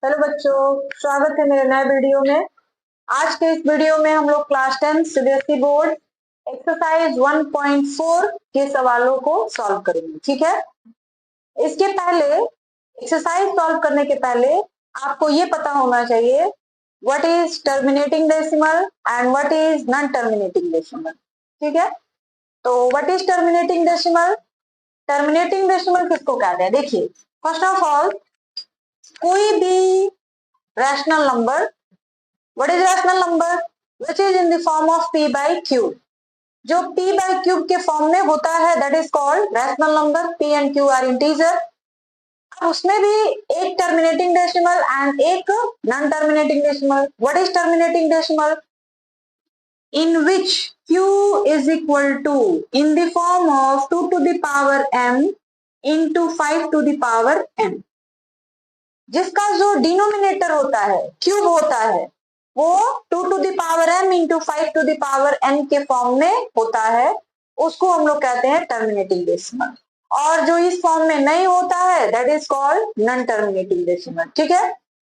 Hello बच्चों, स्वागत है मेरे नए वीडियो में। आज के इस वीडियो में हम लोग क्लास 10 सीबीएसई बोर्ड एक्सरसाइज 1.4 के सवालों को सॉल्व करेंगे। ठीक है, इसके पहले एक्सरसाइज सॉल्व करने के पहले आपको ये पता होना चाहिए what is terminating decimal and what is non terminating decimal. ठीक है, तो what is terminating decimal? Terminating decimal किसको कहते हैं? देखिए, फर्स्ट ऑफ ऑल, कोई भी rational number, what is rational number? Which is in the form of p by q, जो p by q के फॉर्म में होता है that is called rational number. p and q are integer. अब उसमें भी एक टर्मिनेटिंग डेसिमल एंड एक non terminating decimal. What is terminating decimal? in which q is equal to in the form of 2 to the power m into 5 to the power m, जिसका जो denominator होता है, cube होता है, वो 2 to the power m into 5 to the power n के form में होता है, उसको हम लोग कहते हैं टर्मिनेटिंग डेसिमल। और जो इस फॉर्म में नहीं होता है that is called non terminating decimal. ठीक है,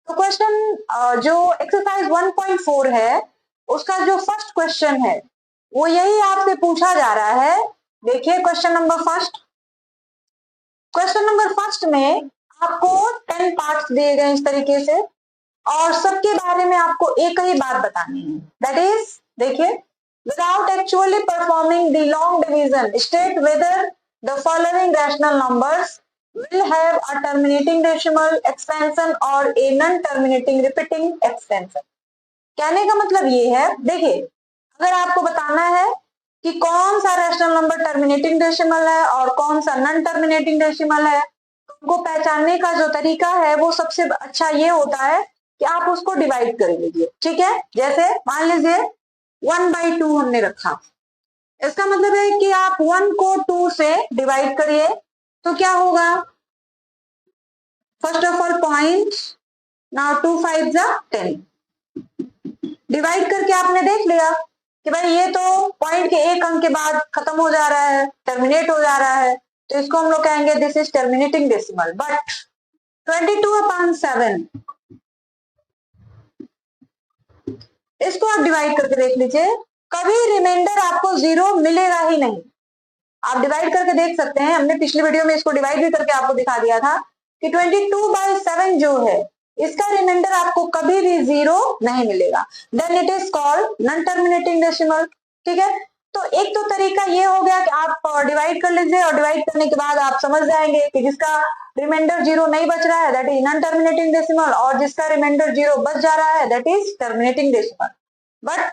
तो क्वेश्चन जो एक्सरसाइज 1.4 है उसका जो फर्स्ट क्वेश्चन है वो यही आपसे पूछा जा रहा है। देखिए question number first. Question number first में आपको 10 पार्ट्स दिए गए इस तरीके से, और सबके बारे में आपको एक ही बात बतानी है, दैट इज, देखिए, without actually performing the long division state whether the following rational numbers will have a terminating decimal expansion or a non-terminating repeating expansion। कहने का मतलब ये है, देखिए, अगर आपको बताना है कि कौन सा रैशनल नंबर टर्मिनेटिंग डेसिमल है और कौन सा नॉन टर्मिनेटिंग डेसिमल है, उनको पहचानने का जो तरीका है वो सबसे अच्छा ये होता है कि आप उसको डिवाइड कर लीजिए। ठीक है, जैसे मान लीजिए 1/2 हमने रखा, इसका मतलब है कि आप 1 को 2 से डिवाइड करिए तो क्या होगा? First of all point, now 2 5 जा 10। डिवाइड करके आपने देख लिया कि भाई ये तो पॉइंट के एक अंक के बाद खत्म हो जा रहा है, टर्मिनेट हो जा रहा है, तो इसको हम लोग कहेंगे this is terminating decimal. But 22/7 इसको आप डिवाइड करके देख लीजिए, कभी रिमाइंडर आपको 0 मिलेगा ही नहीं। आप डिवाइड करके देख सकते हैं, हमने पिछली वीडियो में इसको डिवाइड भी करके आपको दिखा दिया था कि 22/7 जो है इसका रिमाइंडर आपको कभी भी 0 नहीं मिलेगा, then it is called non terminating decimal. ठीक है, तो एक तो तरीका ये हो गया कि आप डिवाइड कर लीजिए और डिवाइड करने के बाद आप समझ जाएंगे कि जिसका रिमाइंडर 0 नहीं बच रहा है that is non terminating decimal, और जिसका रिमाइंडर 0 बच जा रहा है that is terminating decimal. But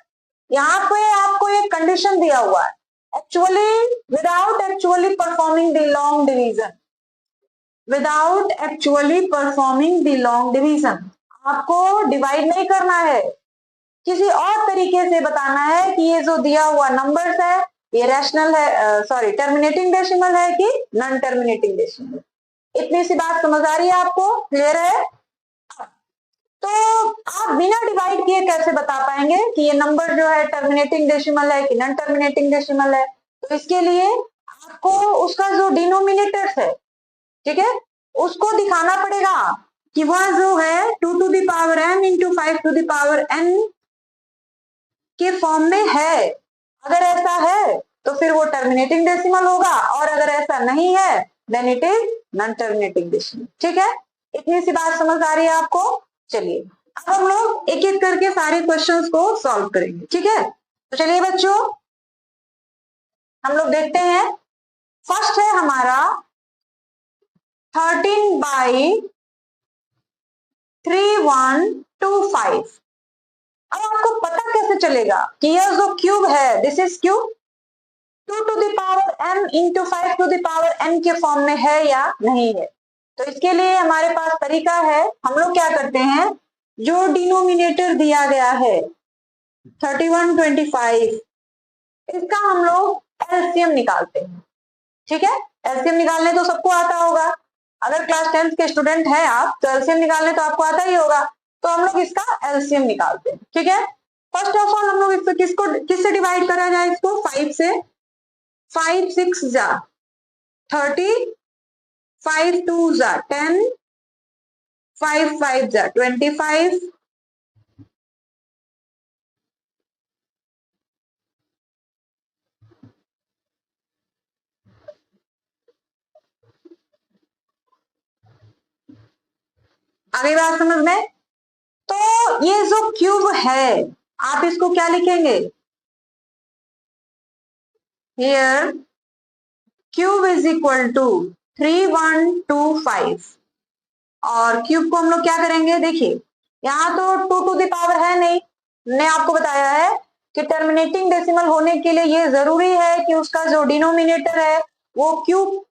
यहाँ पे आपको एक कंडीशन दिया हुआ है, actually without actually performing the long division, without actually performing the long division, आपको डिवाइड नहीं करना है, किसी और तरीके से बताना है कि ये जो दिया हुआ नंबर्स है ये रैशनल है, सॉरी टर्मिनेटिंग डेसिमल है कि नॉन टर्मिनेटिंग डेसिमल। इतनी सी बात समझ आ रही है आपको? क्लियर है? तो आप बिना डिवाइड किए कैसे बता पाएंगे कि ये नंबर जो है टर्मिनेटिंग डेसिमल है कि नॉन टर्मिनेटिंग डेसिमल है? तो इसके लिए आपको उसका जो डिनोमिनेटर्स है, ठीक है, उसको दिखाना पड़ेगा कि वह जो है 2 to the power m into 5 to the power n के फॉर्म में है। अगर ऐसा है तो फिर वो टर्मिनेटिंग डेसिमल होगा, और अगर ऐसा नहीं है then it is non terminating decimal. ठीक है, इतनी सी बात समझ आ रही है आपको? चलिए अब हम लोग एक एक करके सारे क्वेश्चंस को सॉल्व करेंगे। ठीक है, तो चलिए बच्चों हम लोग देखते हैं। फर्स्ट है हमारा 13/3125। अब आपको पता कैसे चलेगा कि यह जो क्यूब है this is cube 2 to the power m into 5 to the power n के फॉर्म में है या नहीं है? तो इसके लिए हमारे पास तरीका है, हम लोग क्या करते हैं, जो डिनोमिनेटर दिया गया है 3125 इसका हम लोग एलसीएम निकालते हैं। ठीक है, एलसीएम निकालने तो सबको आता होगा, अगर क्लास 10th के स्टूडेंट हैं आप तो एलसीएम निकालने तो आपको आता ही होगा, तो हम लोग इसका एलसीएम निकालते हैं। ठीक है, फर्स्ट ऑफ ऑल हम लोग इसको किससे डिवाइड करा जाए? इसको 5 से। 5 6 जा 30, 5 2 जा 10, 5 5 जा 25, आगे बात समझ में। तो ये जो क्यूब है आप इसको क्या लिखेंगे, here cube is equal to 3125, और क्यूब को हम लोग क्या करेंगे, देखिए यहाँ तो 2 टू द पावर है नहीं, मैंने आपको बताया है कि टर्मिनेटिंग डेसिमल होने के लिए ये जरूरी है कि उसका जो डिनोमिनेटर है वो cube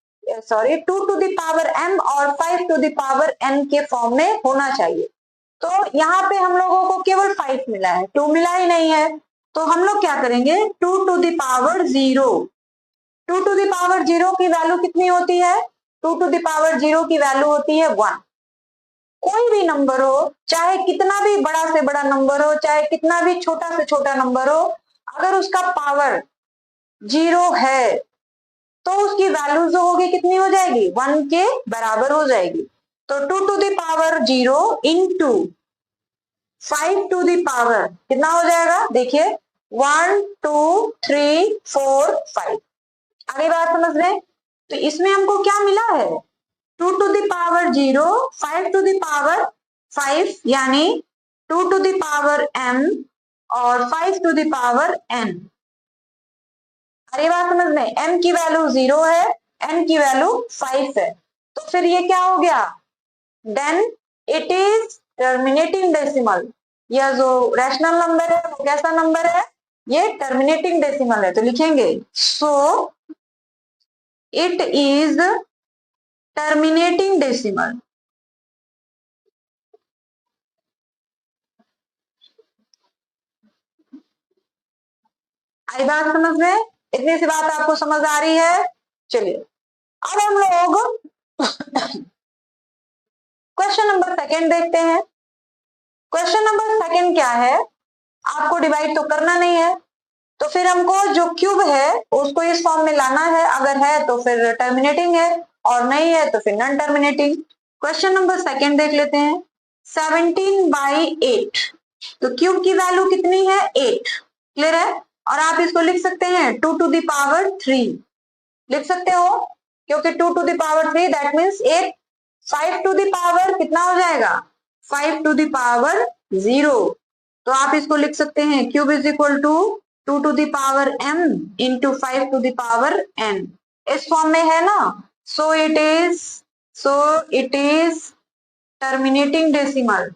2 to the power m और 5 टू द पावर n के फॉर्म में होना चाहिए। तो यहाँ पे हम लोगों को केवल 5 मिला है, 2 मिला ही नहीं है, तो हम लोग क्या करेंगे 2 to the power 0, 2 to the power 0 की वैल्यू कितनी होती है, 2 टू द पावर 0 की वैल्यू होती है 1। कोई भी नंबर हो, चाहे कितना भी बड़ा से बड़ा नंबर हो, चाहे कितना भी छोटा से छोटा नंबर हो, अगर उसका पावर 0 है तो उसकी वैल्यू जो होगी कितनी हो जाएगी, 1 के बराबर हो जाएगी। तो 2 to the power 0 into 5 to the power कितना हो जाएगा, देखिए 1 2 3 4 5। आगे बात समझ रहे, तो इसमें हमको क्या मिला है, 2 to the power 0, 5 to the power 5, यानी 2 टू द पावर m और 5 टू द पावर n। अरे बात समझ में, m की वैल्यू 0 है, n की वैल्यू 5 है, तो फिर ये क्या हो गया, then it is terminating decimal. यह जो रैशनल नंबर है वो कैसा नंबर है, ये टर्मिनेटिंग डेसिमल है, तो लिखेंगे so it is terminating decimal. आई बात समझ में, इतनी सी बात आपको समझ आ रही है। चलिए अब हम लोग क्वेश्चन नंबर सेकंड देखते हैं। क्वेश्चन नंबर सेकंड क्या है, आपको डिवाइड तो करना नहीं है, तो फिर हमको जो क्यूब है उसको इस फॉर्म में लाना है, अगर है तो फिर टर्मिनेटिंग है और नहीं है तो फिर non terminating. Question number second देख लेते हैं, 17/8, तो क्यूब की वैल्यू कितनी है 8, क्लियर है, और आप इसको लिख सकते हैं 2 टू द पावर 3, लिख सकते हो, क्योंकि 2 to the power 3 that means 8, 5 to the power कितना हो जाएगा, 5 टू द पावर 0, तो आप इसको लिख सकते हैं cube is equal to 2 to the power m into 5 to the power n, इस फॉर्म में है ना, so it is terminating decimal.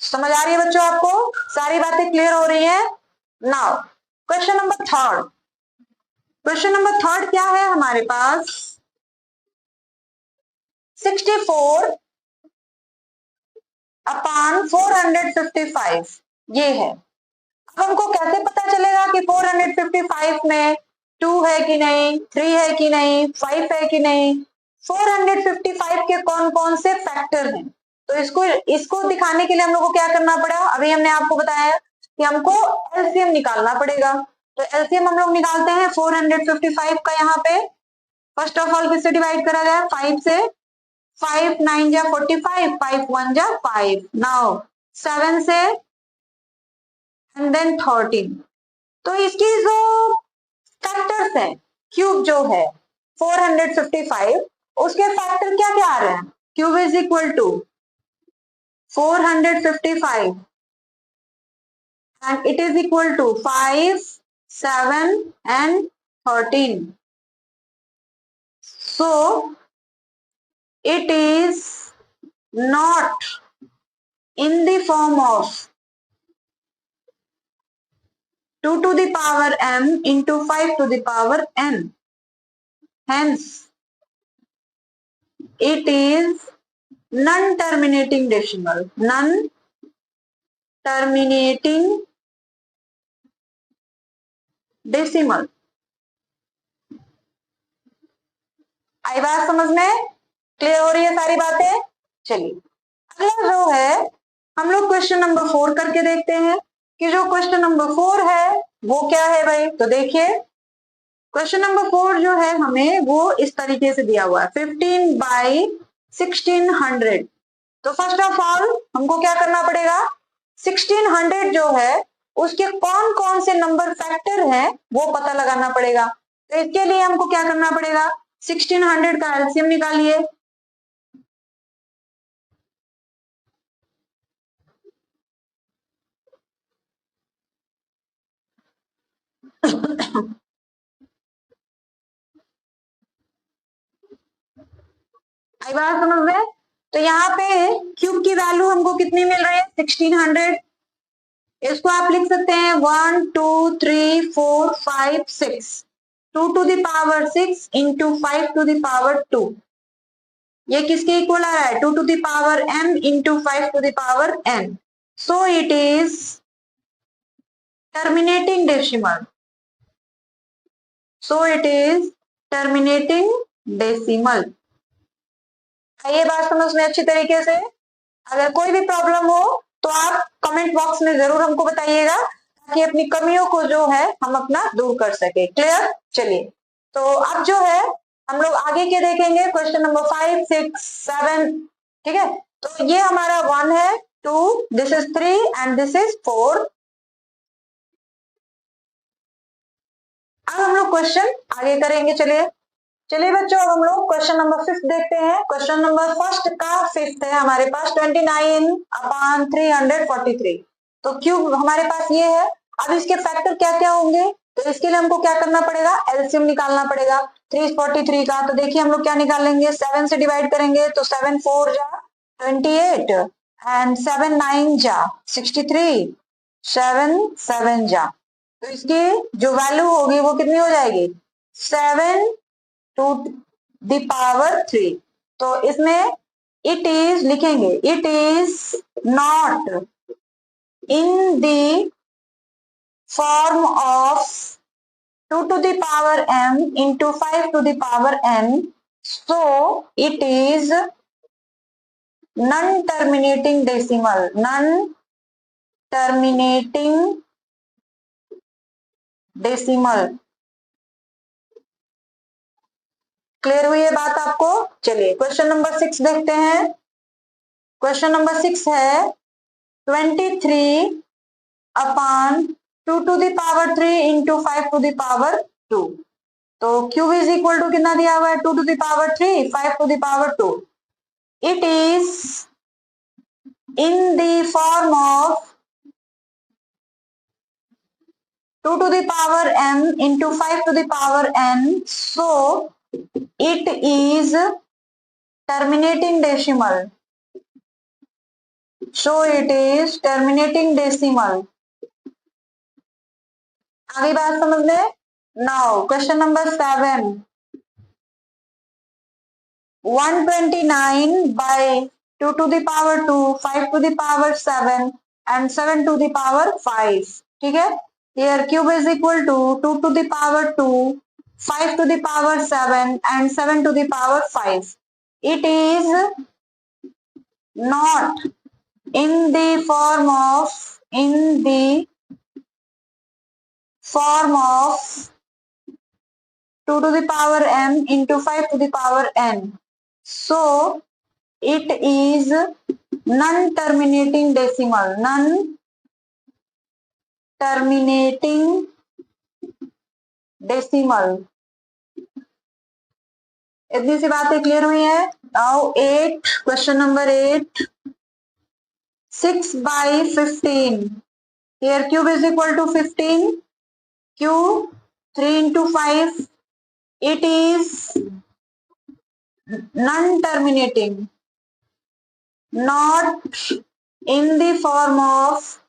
समझ आ रही है बच्चों, आपको सारी बातें क्लियर हो रही है। Now question number third, question number third क्या है हमारे पास, 64 अपान 455 ये है। अब हमको कैसे पता चलेगा कि 455 में 2 है कि नहीं, 3 है कि नहीं, 5 है कि नहीं, 455 के कौन कौन से फैक्टर हैं, तो इसको दिखाने के लिए हम लोग को क्या करना पड़ा, अभी हमने आपको बताया कि हमको एलसीएम निकालना पड़ेगा। तो एलसीएम हम लोग निकालते हैं 455 का, यहाँ पे फर्स्ट ऑफ ऑल किससे डिवाइड करा जाए, 5 से, 5 9 जा 45, 5 1 जा 5, नाउ 7 से एंड देन 13। तो इसकी जो फैक्टर्स है, क्यूब जो है 455, उसके फैक्टर क्या क्या आ रहे हैं, cube is equal to 455 and it is equal to 5 7 and 13, so it is not in the form of 2 to the power m into 5 to the power n, hence it is non-terminating decimal, non-terminating decimal. आई बात समझ में, clear हो रही है सारी बातें। चलिए अगला जो है हम लोग क्वेश्चन नंबर 4 करके देखते हैं कि जो क्वेश्चन नंबर 4 है वो क्या है भाई, तो देखिए क्वेश्चन नंबर 4 जो है हमें वो इस तरीके से दिया हुआ है 15 बाई 1600। तो फर्स्ट ऑफ ऑल हमको क्या करना पड़ेगा, 1600 जो है उसके कौन कौन से नंबर फैक्टर हैं वो पता लगाना पड़ेगा। तो इसके लिए हमको क्या करना पड़ेगा, 1600 का एलसीएम निकालिए। आई बात समझ में। तो यहाँ पे क्यूब की वैल्यू हमको कितनी मिल रही है, 1600। इसको आप लिख सकते हैं 1 2 3 4 5 6, 2 to the power 6 into 5 to the power 2। ये किसके इक्वल आ रहा है, 2 to the power m into 5 to the power n। So it is terminating decimal. So it is terminating decimal. ये बात समझ में अच्छी तरीके से। अगर कोई भी प्रॉब्लम हो तो आप कमेंट बॉक्स में जरूर हमको बताइएगा ताकि अपनी कमियों को जो है हम अपना दूर कर सके। क्लियर। चलिए तो अब जो है हम लोग आगे के देखेंगे क्वेश्चन नंबर 5 6 7। ठीक है, तो ये हमारा 1 है, 2, this is 3 and this is 4। अब हम लोग क्वेश्चन आगे करेंगे। चलिए बच्चों, अब हम लोग क्वेश्चन नंबर 5 देखते हैं। क्वेश्चन नंबर फर्स्ट का 5th है हमारे पास 29/343। तो क्यूब हमारे पास ये है। अब इसके फैक्टर क्या क्या होंगे, तो इसके लिए हमको क्या करना पड़ेगा, एलसीएम निकालना पड़ेगा 343 का। तो देखिए हम लोग क्या निकालेंगे, 7 से डिवाइड करेंगे तो 7 4 जा 28 एंड 7 9 जा 63, 7 7 जा। तो इसकी जो वैल्यू होगी वो कितनी हो जाएगी, 7 टू द पावर 3। तो इसमें इट इज लिखेंगे, it is not in the form of 2 to the power m into 5 to the power n। So it is non terminating decimal, non terminating decimal. Clear हुई है बात आपको। चलिए question number 6 देखते हैं। क्वेश्चन नंबर 6 है 23 upon 2 to the power 3 into 5 to the power 2। तो Q is equal to कितना दिया हुआ है, 2 to the power 3 5 to the power 2। It is in the form of 2 to the power m into 5 to the power n. So it is terminating decimal. So it is terminating decimal. आगे बात समझ में। Now question number 7, 129 by 2 to the power 2, 5 to the power 7 and 7 to the power 5। ठीक है, here cube is equal to 2 to the power 2, 5 to the power 7 and 7 to the power 5. It is not in the form of 2 to the power m into 5 to the power n. So it is non-terminating decimal, non-terminating decimal। इतनी सी बातें clear हुई है। Now 8, question number 8, 6 by 15। Here cube is equal to 15, cube 3 into 5. It is non-terminating, not in the form of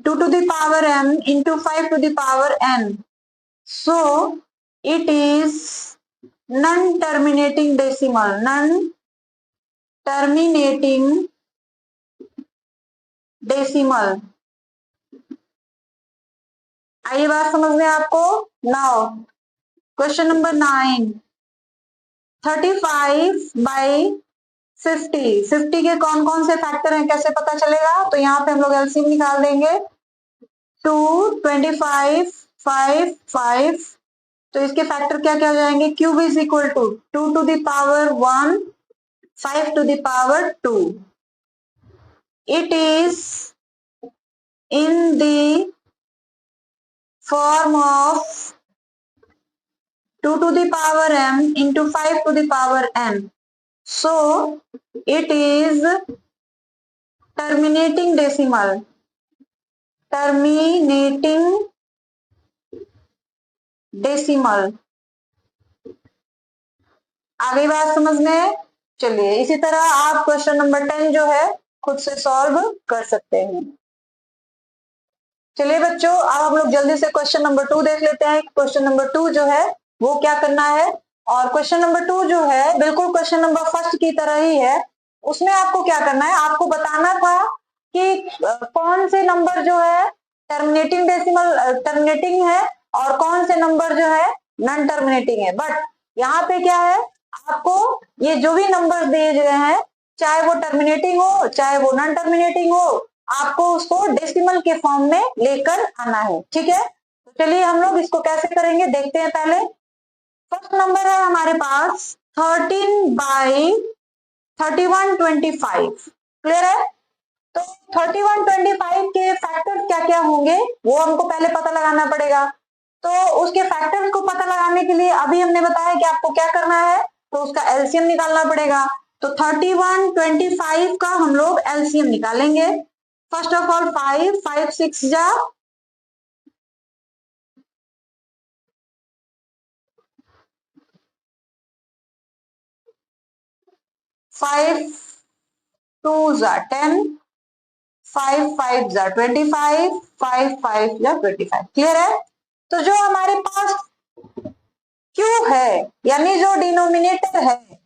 2 to the power m into 5 to the power n. So it is non-terminating decimal, non-terminating decimal। आइए बात समझ में आपको। Now question number 9, 35 by 50। 50 के कौन कौन से factor हैं कैसे पता चलेगा, तो यहाँ पे हम लोग एलसीएम निकाल देंगे। 2 25 5 5, तो इसके फैक्टर क्या क्या हो जाएंगे? Cube is equal to 2 to the power 1 5 to the power 2. It is in the form of 2 to the power m into 5 to the power n. So it is terminating decimal. Terminating decimal. आ गई बात समझ में? चलिए इसी तरह आप question number 10 जो है खुद से सॉल्व कर सकते हैं. चलिए बच्चों, अब हम लोग जल्दी से क्वेश्चन नंबर 2 देख लेते हैं. क्वेश्चन नंबर 2 जो है वो क्या करना है, और क्वेश्चन नंबर 2 जो है बिल्कुल क्वेश्चन नंबर फर्स्ट की तरह ही है. उसमें आपको क्या करना है, आपको बताना था कि कौन से नंबर जो है टर्मिनेटिंग डेसिमल टर्मिनेटिंग है और कौन से नंबर जो है नॉन टर्मिनेटिंग है. बट यहाँ पे क्या है, आपको ये जो भी नंबर दिए गए हैं, चाहे वो टर्मिनेटिंग हो चाहे वो नॉन टर्मिनेटिंग हो, आपको उसको डेसिमल के फॉर्म में लेकर आना है. ठीक है, तो चलिए हम लोग इसको कैसे करेंगे देखते हैं. पहले फर्स्ट नंबर है हमारे पास 13/3125. क्लियर है? तो 3125 के फैक्टर्स क्या क्या होंगे वो हमको पहले पता लगाना पड़ेगा. तो उसके फैक्टर्स को पता लगाने के लिए अभी हमने बताया कि आपको क्या करना है, तो उसका एलसीएम निकालना पड़ेगा. तो 3125 का हम लोग एलसीएम निकालेंगे. फर्स्ट ऑफ ऑल 5 5 6 जा 5 2 जा 10 5 5 जा 25 5 5 जा 25. क्लियर है? तो जो हमारे पास Q है यानी जो डिनोमिनेटर है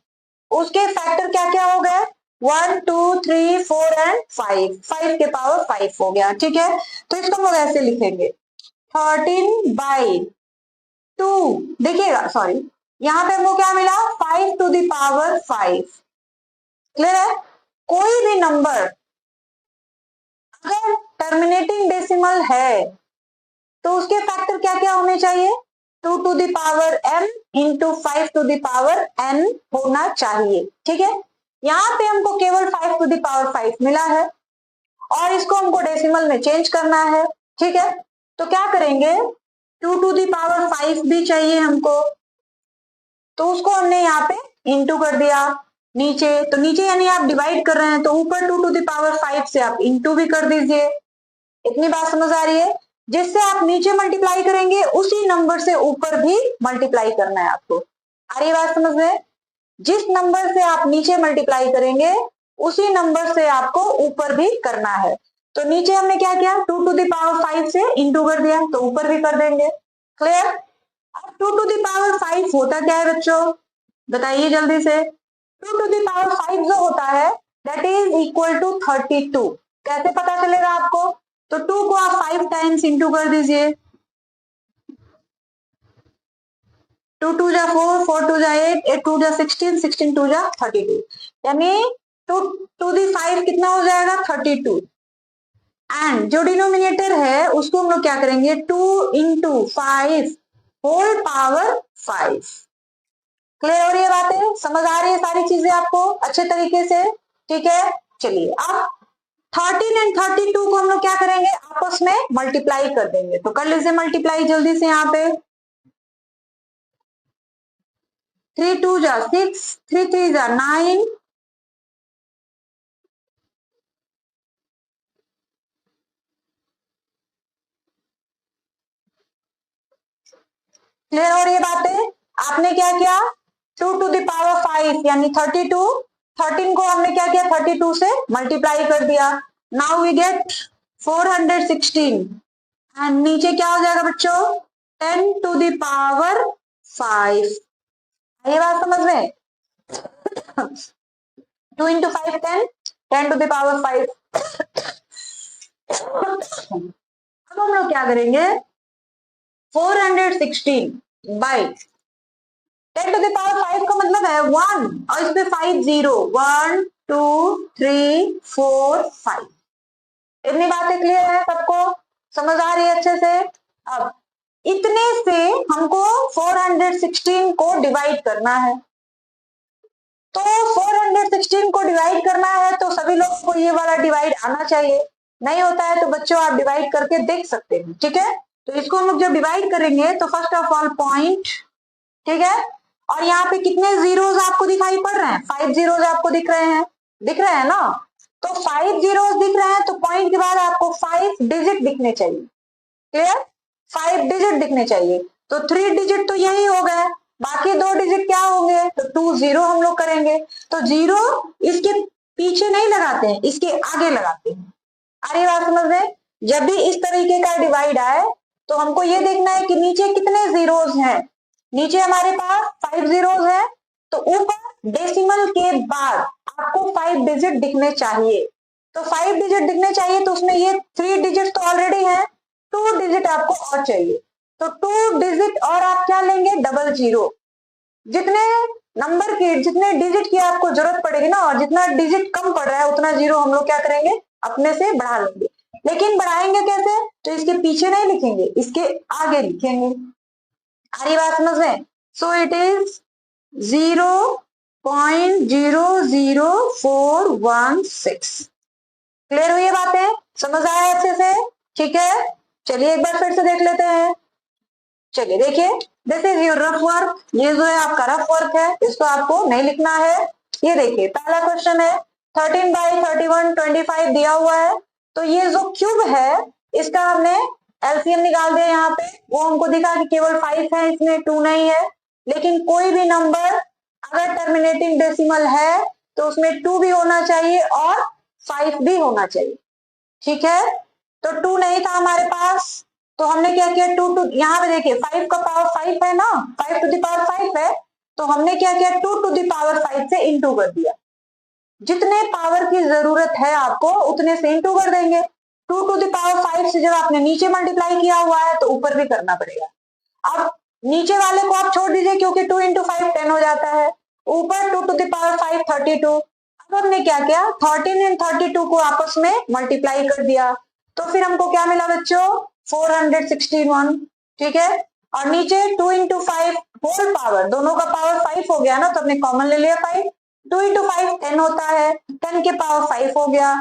उसके फैक्टर क्या क्या हो गए? 1 2 3 4 एंड 5. 5 के पावर 5 हो गया. ठीक है, तो इसको हम लोग ऐसे लिखेंगे 13/2. देखिएगा, सॉरी, यहाँ पे हमको क्या मिला? 5 टू द पावर 5. क्लियर है? कोई भी नंबर अगर टर्मिनेटिंग डेसिमल है तो उसके फैक्टर क्या क्या होने चाहिए? 2 to the power m into 5 to the power n होना चाहिए. ठीक है, यहाँ पे हमको केवल 5 टू द पावर 5 मिला है और इसको हमको डेसिमल में चेंज करना है. ठीक है, तो क्या करेंगे, 2 टू द पावर 5 भी चाहिए हमको, तो उसको हमने यहाँ पे इंटू कर दिया. नीचे तो नीचे यानी आप डिवाइड कर रहे हैं तो ऊपर 2 टू द पावर 5 से आप इंटू भी कर दीजिए. इतनी बात समझ आ रही है? जिससे आप नीचे मल्टीप्लाई करेंगे उसी नंबर से ऊपर भी मल्टीप्लाई करना है आपको. आ रही बात समझ में? जिस नंबर से आप नीचे मल्टीप्लाई करेंगे उसी नंबर से आपको ऊपर भी करना है. तो नीचे हमने क्या किया, 2 टू द पावर 5 से इंटू कर दिया, तो ऊपर भी कर देंगे. क्लियर? अब 2 टू द पावर 5 होता क्या है बच्चों, बताइए जल्दी से. 2 टू द पावर 5 जो होता है दैट इज इक्वल टू 32. कैसे पता चलेगा आपको? तो 2 को आप 5 टाइम्स इंटू कर दीजिए. 2 2 जा 4 4 2 जा 8 8 2 जा 16 16 2 जा 32. यानी 2 टू दी 5 कितना हो जाएगा? 32. एंड जो डिनोमिनेटर है उसको हम लोग क्या करेंगे, 2 इंटू 5 होल पावर 5. क्लियर हो रही है बातें? समझ आ रही है सारी चीजें आपको अच्छे तरीके से? ठीक है, चलिए अब 13 एंड 32 को हम लोग क्या करेंगे, आपस में मल्टीप्लाई कर देंगे. तो कर लीजिए मल्टीप्लाई जल्दी से. यहाँ पे 3 2 जा 6 3 3 जा 9 क्लियर हो रही है बातें? आपने क्या किया, 2 टू द पावर 5 यानी 32. 13 को हमने क्या किया, 32 से मल्टीप्लाई कर दिया. नाउ वी गेट 416 एंड नीचे क्या हो जाएगा बच्चों, 10 टू द पावर 5. ये बात समझ में? 2 इंटू 5 10 10 टू द पावर 5. अब हम लोग क्या करेंगे, 416 बाई 10 टू द पावर 5 का मतलब है 1 और इसमें 5 0. 1 2 3 4 5. इतनी बातें क्लियर है सबको? समझ आ रही है अच्छे से? अब इतने से हमको 416 को डिवाइड करना है, तो 416 को डिवाइड करना है तो सभी लोगों को ये वाला डिवाइड आना चाहिए। नहीं होता है तो बच्चों आप डिवाइड करके देख सकते हैं, ठीक है? तो इसको हम लोग जब डिवाइड करेंगे तो फर्स्ट ऑफ ऑल पॉइंट, ठीक है, और यहाँ पे कितने जीरोस आपको दिखाई पड़ रहे हैं? 5 जीरोस आपको दिख रहे हैं, दिख रहे हैं ना? तो 5 जीरोस दिख रहे हैं तो पॉइंट के बाद आपको 5 डिजिट दिखने चाहिए, क्लियर? 5 डिजिट दिखने चाहिए, तो 3 डिजिट तो यही हो गए, बाकी 2 डिजिट क्या होंगे? तो 2 0 हम लोग करेंगे, तो 0 इसके पीछे नहीं लगाते हैं, इसके आगे लगाते हैं। आ रही बात समझ में? जब भी इस तरीके का डिवाइड आए तो हमको ये देखना है कि नीचे कितने जीरोस हैं। नीचे हमारे पास 5 जीरोस है, तो ऊपर डेसिमल के बाद आपको 5 डिजिट दिखने चाहिए। तो 5 डिजिट दिखने चाहिए तो उसमें ये 3 डिजिट तो ऑलरेडी है, 2 डिजिट आपको और चाहिए, तो 2 डिजिट और आप क्या लेंगे? Double zero. जितने नंबर की, जितने डिजिट की आपको जरूरत पड़ेगी ना, और जितना डिजिट कम पड़ रहा है उतना जीरो हम लोग क्या करेंगे? अपने से बढ़ा लेंगे। लेकिन बढ़ाएंगे कैसे? तो इसके पीछे नहीं लिखेंगे, इसके आगे लिखेंगे। आ रही बात समझ में? सो इट इज 0.00416। क्लियर हुई है बातें? समझ आया अच्छे से? ठीक है, चलिए एक बार फिर से देख लेते हैं। चलिए देखिए, this is your rough work. ये जो है आपका रफ वर्क है, इसको आपको नहीं लिखना है। ये देखिए पहला क्वेश्चन है, 13 बाई 31 25 दिया हुआ है, तो ये जो क्यूब है इसका हमने एलसीएम निकाल दिया यहाँ पे। वो हमको दिखा कि केवल 5 है, इसमें 2 नहीं है, लेकिन कोई भी नंबर अगर टर्मिनेटिंग डेसिमल है तो उसमें 2 भी होना चाहिए और 5 भी होना चाहिए, ठीक है? तो 2 नहीं था हमारे पास, तो हमने क्या किया? 2 टू, यहाँ पे देखिए 5 का पावर 5 है ना, 5 टू द पावर 5 है, तो हमने क्या किया? 2 टू द पावर 5 से इंटू कर दिया। जितने पावर की जरूरत है आपको उतने से इंटू कर देंगे। 2 टू द पावर 5 से जब आपने नीचे मल्टीप्लाई किया हुआ है तो ऊपर भी करना पड़ेगा। अब नीचे वाले को आप छोड़ दीजिए क्योंकि 2 इंटू 5 10 हो जाता है, ऊपर 2 टू द पावर 5 32। अब हमने क्या किया? 13 एंड 32 को आपस में मल्टीप्लाई कर दिया, तो फिर हमको क्या मिला बच्चों? 461, ठीक है? और नीचे 2 इंटू 5 होल पावर, दोनों का पावर 5 हो गया ना, तो हमने कॉमन ले लिया 5। 2 इंटू 5 10 होता है, 10 के पावर 5 हो गया।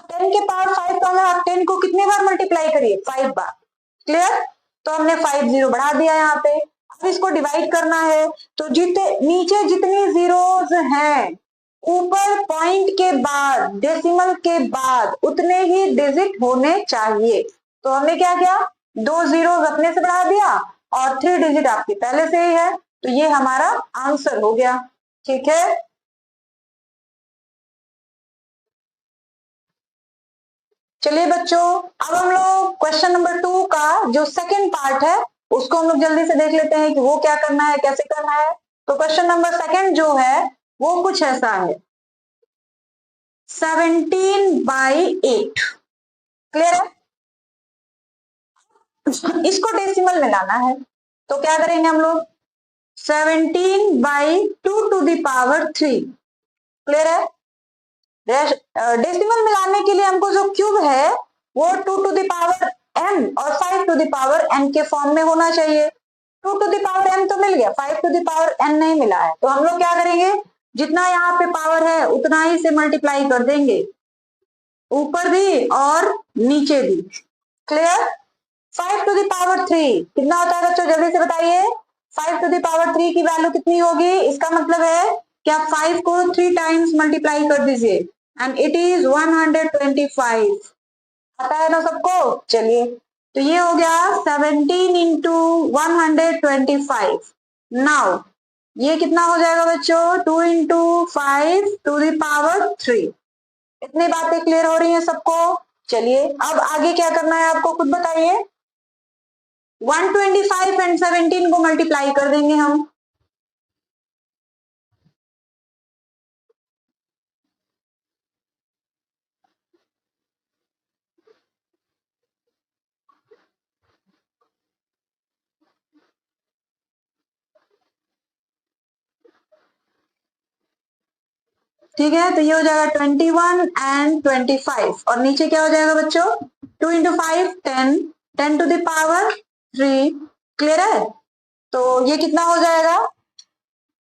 10 के पावर 5 का आप 10 को कितने बार मल्टीप्लाई करिए? 5 बार। क्लियर? तो हमने 5 जीरो बढ़ा दिया यहाँ पे। अब इसको डिवाइड करना है, तो नीचे जितनी जीरोस हैं ऊपर पॉइंट के बाद, डेसिमल के बाद उतने ही डिजिट होने चाहिए। तो हमने क्या किया? 2 जीरोस अपने से बढ़ा दिया और 3 डिजिट आपके पहले से ही है, तो ये हमारा आंसर हो गया, ठीक है? चलिए बच्चों, अब हम लोग क्वेश्चन नंबर 2 का जो सेकंड पार्ट है उसको हम लोग जल्दी से देख लेते हैं कि वो क्या करना है, कैसे करना है। तो क्वेश्चन नंबर सेकंड जो है वो कुछ ऐसा है, 17 बाई 8। क्लियर है? इसको डेसिमल में लाना है, तो क्या करेंगे हम लोग? 17 by 2 to the power 3। Clear है? डेसिमल में लाने के लिए हमको जो क्यूब है वो 2 टू द पावर m और 5 टू द पावर n के फॉर्म में होना चाहिए। 2 टू द पावर m तो मिल गया, 5 टू द पावर n नहीं मिला है, तो हम लोग क्या करेंगे? जितना यहाँ पे पावर है उतना ही से मल्टीप्लाई कर देंगे, ऊपर भी और नीचे भी। क्लियर? 5 टू द पावर 3 कितना होता है बच्चों? जल्दी से बताइए। 5 टू द पावर 3 की वैल्यू कितनी होगी? इसका मतलब है कि आप 5 को 3 टाइम्स मल्टीप्लाई कर दीजिए एंड इट इज 125। आता है ना सबको? चलिए, तो ये हो गया 17 इंटू 125। नाउ ये कितना हो जाएगा बच्चों? 2 इंटू 5 टू द पावर 3। इतनी बातें क्लियर हो रही हैं सबको? चलिए अब आगे क्या करना है आपको खुद बताइए। 125 एंड 17 को मल्टीप्लाई कर देंगे हम। ठीक है, तो ये हो जाएगा 21 एंड 25 और नीचे क्या हो जाएगा बच्चों? 2 into 5 10 10 to the power 3। Clear है? तो ये कितना हो जाएगा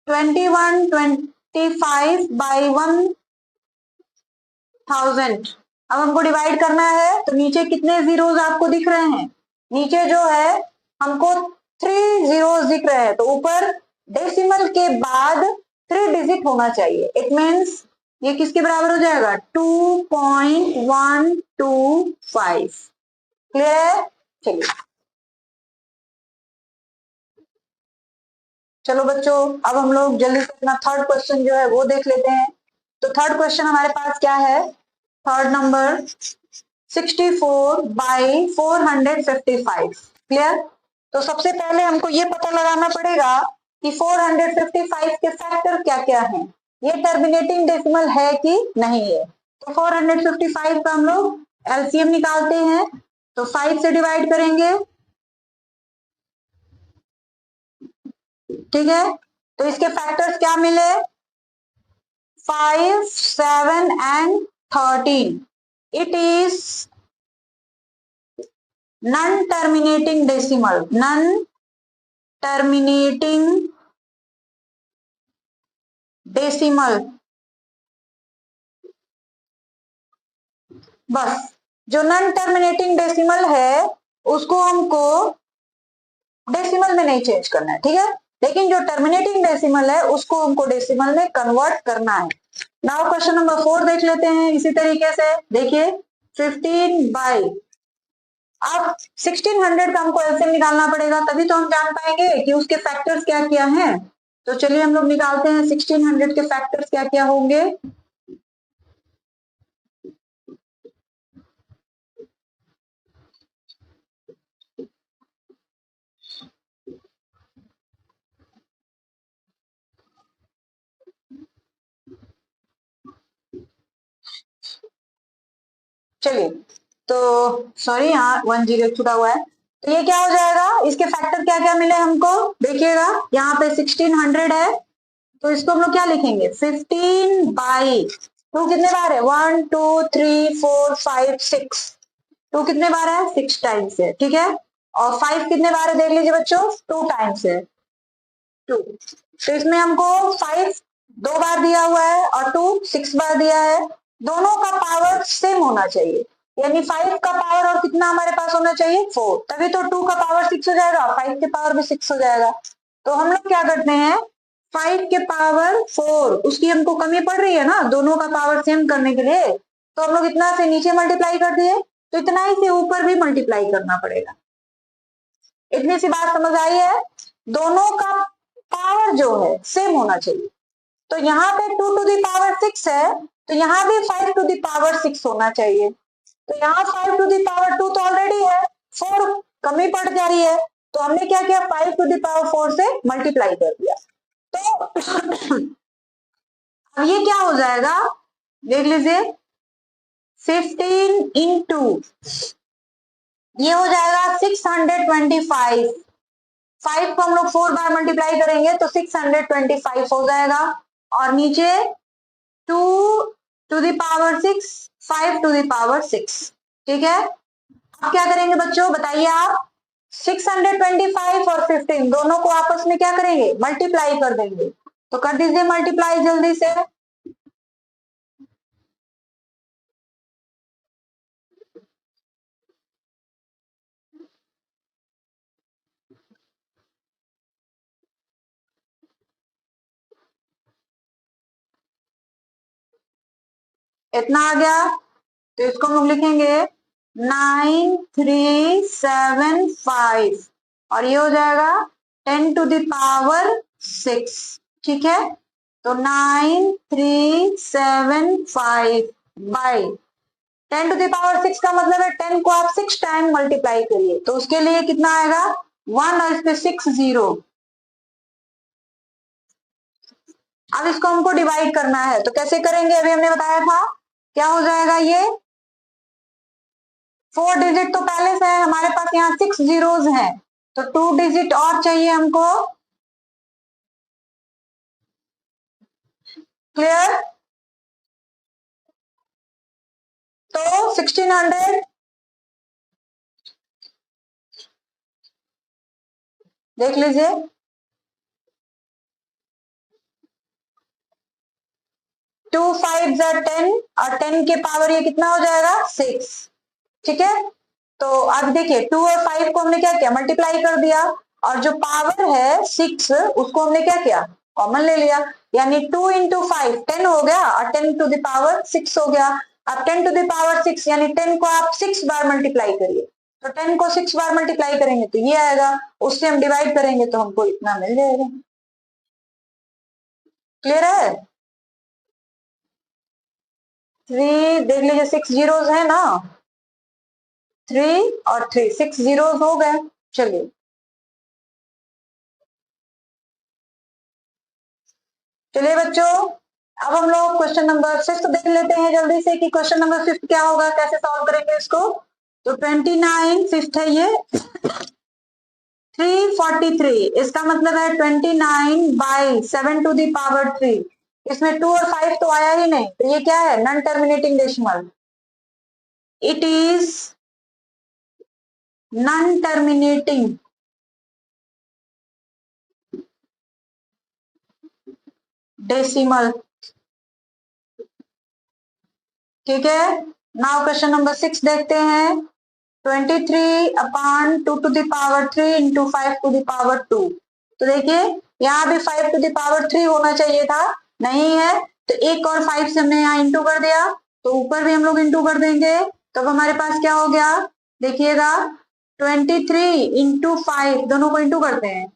2125/1000। अब हमको डिवाइड करना है तो नीचे कितने जीरोस आपको दिख रहे हैं? नीचे जो है हमको 3 जीरोस दिख रहे हैं, तो ऊपर डेसिमल के बाद 3 डिजिट होना चाहिए। इट मीन्स ये किसके बराबर हो जाएगा 2.125। क्लियर है? चलिए चलो बच्चों, अब हम लोग जल्दी से अपना थर्ड क्वेश्चन जो है वो देख लेते हैं। तो थर्ड क्वेश्चन हमारे पास क्या है? Third number 64/455। क्लियर? तो सबसे पहले हमको ये पता लगाना पड़ेगा कि 455 के फैक्टर क्या क्या हैं। ये टर्मिनेटिंग डेसिमल है कि नहीं है। तो 455 का हम लोग एलसीएम निकालते हैं, तो 5 से डिवाइड करेंगे। ठीक है, तो इसके फैक्टर्स क्या मिले? 5, 7 and 13. It is non-terminating decimal. Non-terminating decimal. बस जो नॉन टर्मिनेटिंग डेसिमल है उसको हमको डेसिमल में नहीं चेंज करना है। ठीक है, लेकिन जो टर्मिनेटिंग डेसिमल है उसको हमको डेसिमल में कन्वर्ट करना है। नाउ क्वेश्चन नंबर 4 देख लेते हैं इसी तरीके से। देखिए 15 बाई, अब 1600 का हमको एलसीएम निकालना पड़ेगा, तभी तो हम जान पाएंगे कि उसके फैक्टर्स क्या क्या हैं। तो चलिए हम लोग निकालते हैं 1600 के फैक्टर्स क्या क्या होंगे। चलिए, तो सॉरी यहाँ 1 जीरो छुटा हुआ है। तो ये क्या हो जाएगा, इसके फैक्टर क्या क्या मिले हमको? देखिएगा यहाँ पे 1600 है, तो इसको हम लोग क्या लिखेंगे 15 बाई 2 कितने बार है 1 2 3 4 5 6। 2 कितने बार है 6 टाइम्स है। ठीक है, और 5 कितने बार है देख लीजिए बच्चों 2 टाइम्स है 2। तो इसमें हमको 5 2 बार दिया हुआ है और 2 6 बार दिया है। दोनों का पावर सेम होना चाहिए, यानी 5 का पावर और कितना हमारे पास होना चाहिए 4, तभी तो 2 का पावर 6 हो जाएगा, 5 के पावर भी 6 हो जाएगा। तो हम लोग क्या करते हैं 5 के पावर 4 उसकी हमको कमी पड़ रही है ना दोनों का पावर सेम करने के लिए, तो हम लोग इतना से नीचे मल्टीप्लाई कर दिए, तो इतना ही से ऊपर भी मल्टीप्लाई करना पड़ेगा। इतनी सी बात समझ आई है? दोनों का पावर जो है सेम होना चाहिए। तो यहाँ पे 2 टू दी पावर 6 है, तो यहाँ भी 5 टू दी पावर 6 होना चाहिए। तो यहाँ 5 टू दी पावर 2 तो ऑलरेडी है, 4 कमी पड़ जा रही है, तो हमने क्या किया 5 टू दी पावर 4 से मल्टीप्लाई कर दिया। तो अब ये क्या हो जाएगा देख लीजिए 15 इंटू ये हो जाएगा 625। 5 को हम लोग 4 बार मल्टीप्लाई करेंगे तो 625 हो जाएगा, और नीचे 2 to the power 6 5 to the power 6। ठीक है, अब क्या करेंगे बच्चों बताइए आप? 625 और 15 दोनों को आपस में क्या करेंगे मल्टीप्लाई कर देंगे, तो कर दीजिए मल्टीप्लाई जल्दी से। इतना आ गया, तो इसको हम लोग लिखेंगे 9375 और ये हो जाएगा 10 टू द पावर 6। ठीक है, तो 9375 बाई 10 टू द पावर 6 का मतलब है 10 को आप 6 टाइम मल्टीप्लाई करिए, तो उसके लिए कितना आएगा 1 और इस पे 6 जीरो। अब इसको हमको डिवाइड करना है, तो कैसे करेंगे अभी हमने बताया था। क्या हो जाएगा ये 4 डिजिट तो पहले से है हमारे पास, यहाँ 6 जीरोस हैं, तो 2 डिजिट और चाहिए हमको। क्लियर? तो 1600 देख लीजिए, 2 5 10 और 10 के पावर ये कितना हो जाएगा 6। ठीक है, तो अब देखिए 2 और 5 को हमने क्या किया, मल्टीप्लाई कर दिया, और जो पावर है 6 उसको हमने क्या किया, कॉमन ले लिया, यानी 2 इंटू 5 10 हो गया और 10 टू द पावर 6 हो गया। अब 10 टू द पावर 6 यानी 10 को आप 6 बार मल्टीप्लाई करिए, तो 10 को 6 बार मल्टीप्लाई करेंगे तो ये आएगा, उससे हम डिवाइड करेंगे तो हमको इतना मिल जाएगा। क्लियर है? 3 देख लीजिए, 6 जीरोस है ना, 3 और 3 6 जीरोस हो गए। चलिए चलिए बच्चों, अब हम लोग क्वेश्चन नंबर 5 देख लेते हैं जल्दी से कि क्वेश्चन नंबर 5 क्या होगा, कैसे सॉल्व करेंगे इसको। तो 29 5th है ये, 343, इसका मतलब है 29/7 to the power 3। इसमें 2 और 5 तो आया ही नहीं, तो ये क्या है, non terminating decimal, it is non terminating decimal. ठीक है, नाउ क्वेश्चन नंबर 6 देखते हैं। 23/2 to the power 3 into 5 to the power 2। तो देखिए यहाँ भी 5 to the power 3 होना चाहिए था, नहीं है, तो एक और 5 से हमने यहाँ इंटू कर दिया, तो ऊपर भी हम लोग इंटू कर देंगे, तो अब हमारे पास क्या हो गया, देखिएगा 23 इंटू 5, दोनों को इंटू करते हैं,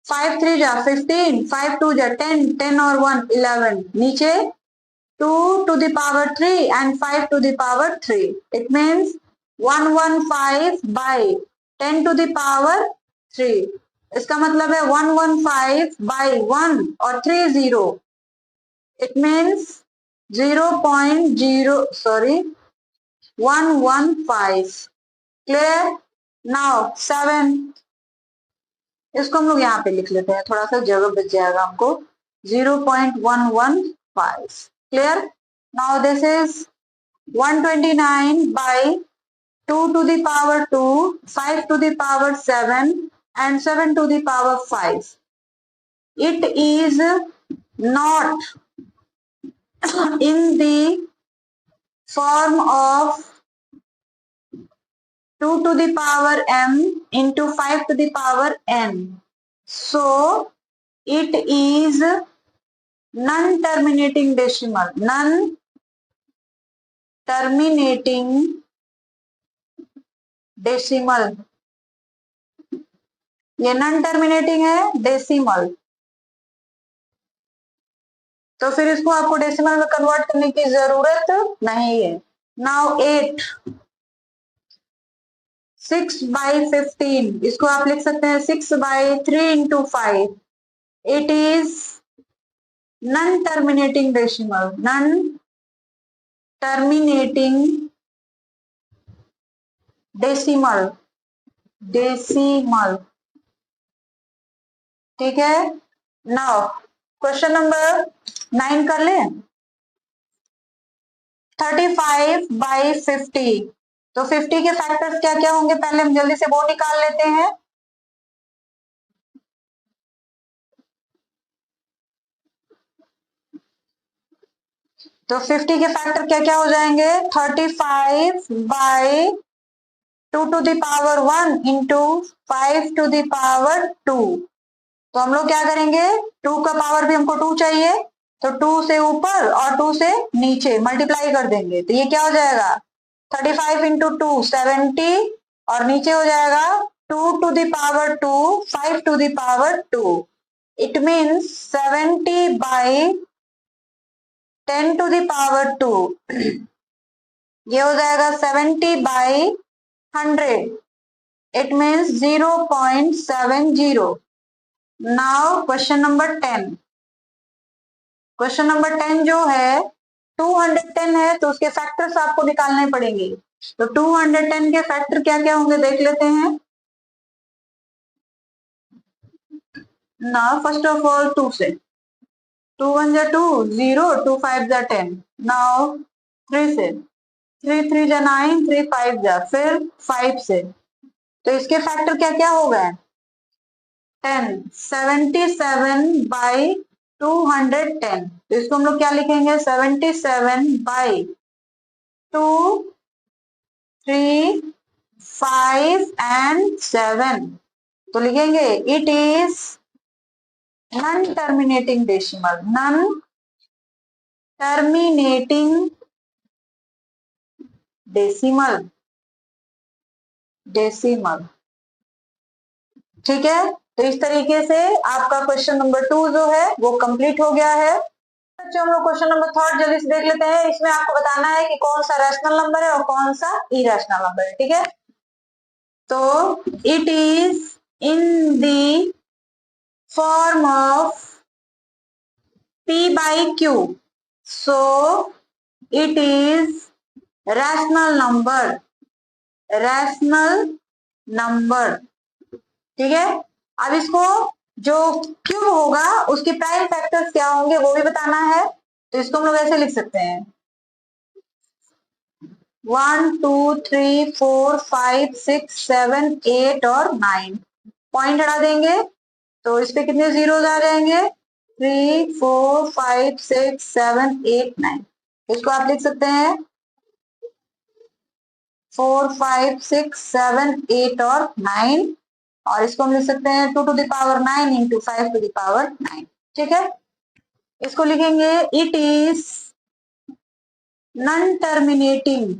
5 3 जा 15, 5 2 जा 10, 10 और 1 11, नीचे 2 to the power 3 and 5 to the power 3, it means 115/10 to the power 3। इसका मतलब है 115/1 और 3 0, it means 115। क्लियर? नाउ 7, इसको हम लोग यहाँ पे लिख लेते हैं, थोड़ा सा जगह बच जाएगा हमको, 0.115। Clear? Now this is 129/2 to the power 2, 5 to the power 7 and 7 to the power 5. It is not in the form of 2 to the power m into 5 to the power n. So it is non-terminating decimal, non-terminating decimal, ये non terminating है decimal, तो फिर इसको आपको decimal में convert करने की जरूरत नहीं है। नाउ 8, 6/15, इसको आप लिख सकते हैं 6/3 into 5, it is non terminating decimal, non terminating decimal, decimal. ठीक है, नाउ क्वेश्चन नंबर 9 कर ले। 35/50, तो 50 के फैक्टर्स क्या क्या होंगे, पहले हम जल्दी से वो निकाल लेते हैं। तो 50 के फैक्टर क्या क्या हो जाएंगे, 35/2 to the power 1 into 5 to the power 2। तो हम लोग क्या करेंगे, 2 का पावर भी हमको 2 चाहिए, तो 2 से ऊपर और 2 से नीचे मल्टीप्लाई कर देंगे, तो ये क्या हो जाएगा, 35 इंटू 2 70, और नीचे हो जाएगा 2 to the power 2, 5 to the power 2, it means 70/10 to the power 2, ये हो जाएगा 70/100, it means 0.70। Now question number 10, question number 10 जो है 210 है, तो उसके फैक्टर्स आपको निकालने पड़ेंगे, तो 210 के फैक्टर क्या क्या होंगे देख लेते हैं ना। फर्स्ट ऑफ ऑल 2 से, 2 1 जा 2 0, 2 5 जा 10, नाउ 3 से, 3 3 जा 9, 3 5 जा, फिर 5 से, तो इसके फैक्टर क्या क्या हो गए, 10, 77/210, तो इसको हम लोग क्या लिखेंगे? 77/2, 3, 5 and 7, तो लिखेंगे it is non terminating decimal, non terminating decimal, decimal. ठीक है, तो इस तरीके से आपका क्वेश्चन नंबर 2 जो है वो कंप्लीट हो गया है। बच्चों, हम लोग क्वेश्चन नंबर 3 जल्दी से देख लेते हैं। इसमें आपको बताना है कि कौन सा रैशनल नंबर है और कौन सा इरेशनल नंबर है। ठीक है, तो it is in the form of p/q, so it is rational number, rational number। ठीक है, अब इसको जो क्यूब होगा उसके प्राइम फैक्टर्स क्या होंगे वो भी बताना है, तो इसको हम लोग ऐसे लिख सकते हैं 1, 2, 3, 4, 5, 6, 7, 8 और 9। पॉइंट हटा देंगे तो इस पे कितने जीरोस आ जाएंगे? 3, 4, 5, 6, 7, 8, 9। इसको आप लिख सकते हैं 4, 5, 6, 7, 8 और 9, और इसको हम लिख सकते हैं 2 to the power 9 into 5 to the power 9। ठीक है, इसको लिखेंगे it is non terminating,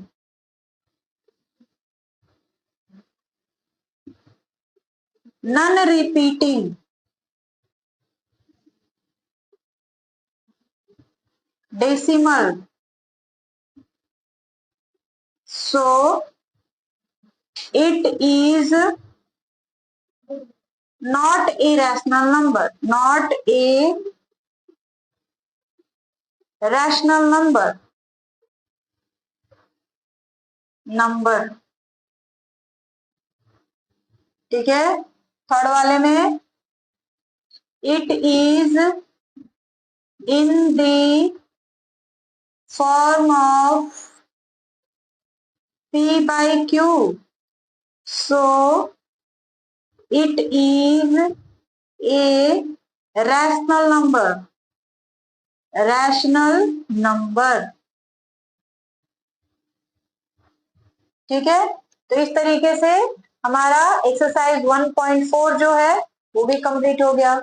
non repeating decimal, so it is not a rational number, not a rational number, number। ठीक है, थर्ड वाले में it is in the form of p/q, so it is a rational number, rational number। ठीक है, तो इस तरीके से हमारा एक्सरसाइज 1.4 जो है वो भी कंप्लीट हो गया।